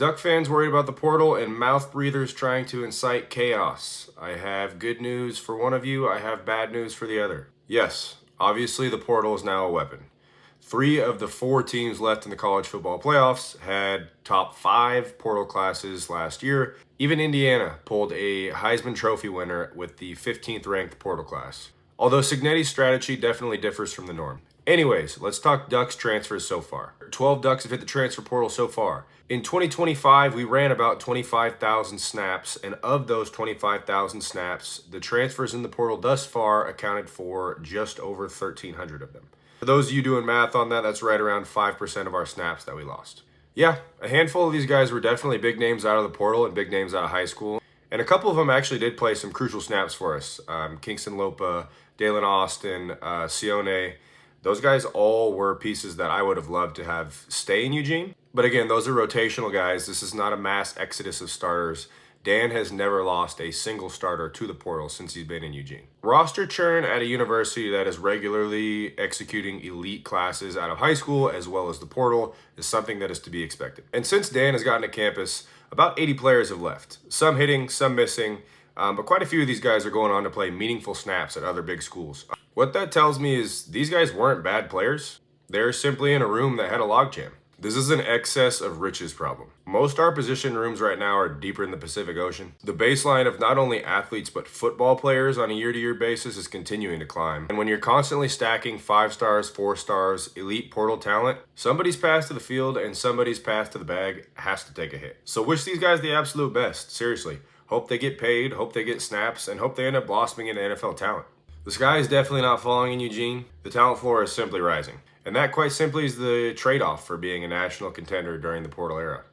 Duck fans worried about the portal and mouth breathers trying to incite chaos. I have good news for one of you, I have bad news for the other. Yes, obviously the portal is now a weapon. 3 of the 4 teams left in the college football playoffs had top 5 portal classes last year. Even Indiana pulled a Heisman Trophy winner with the 15th ranked portal class. Although Cignetti's strategy definitely differs from the norm. Anyways, let's talk Ducks transfers so far. 12 Ducks have hit the transfer portal so far. In 2025, we ran about 25,000 snaps, and of those 25,000 snaps, the transfers in the portal thus far accounted for just over 1,300 of them. For those of you doing math on that, that's right around 5% of our snaps that we lost. Yeah, a handful of these guys were definitely big names out of the portal and big names out of high school. And a couple of them actually did play some crucial snaps for us. Kingston Lopa, Dalen Austin, Sione. Those guys all were pieces that I would have loved to have stay in Eugene. But again, those are rotational guys. This is not a mass exodus of starters. Dan has never lost a single starter to the portal since he's been in Eugene. Roster churn at a university that is regularly executing elite classes out of high school as well as the portal is something that is to be expected. And since Dan has gotten to campus, about 80 players have left. Some hitting, some missing, but quite a few of these guys are going on to play meaningful snaps at other big schools. What that tells me is these guys weren't bad players. They're simply in a room that had a logjam. This is an excess of riches problem. Most our position rooms right now are deeper in the Pacific Ocean. The baseline of not only athletes but football players on a year-to-year basis is continuing to climb. And when you're constantly stacking 5 stars, 4 stars, elite portal talent, somebody's path to the field and somebody's path to the bag has to take a hit. So wish these guys the absolute best, seriously. Hope they get paid, hope they get snaps, and hope they end up blossoming into NFL talent. The sky is definitely not falling in Eugene. The talent floor is simply rising. And that quite simply is the trade-off for being a national contender during the portal era.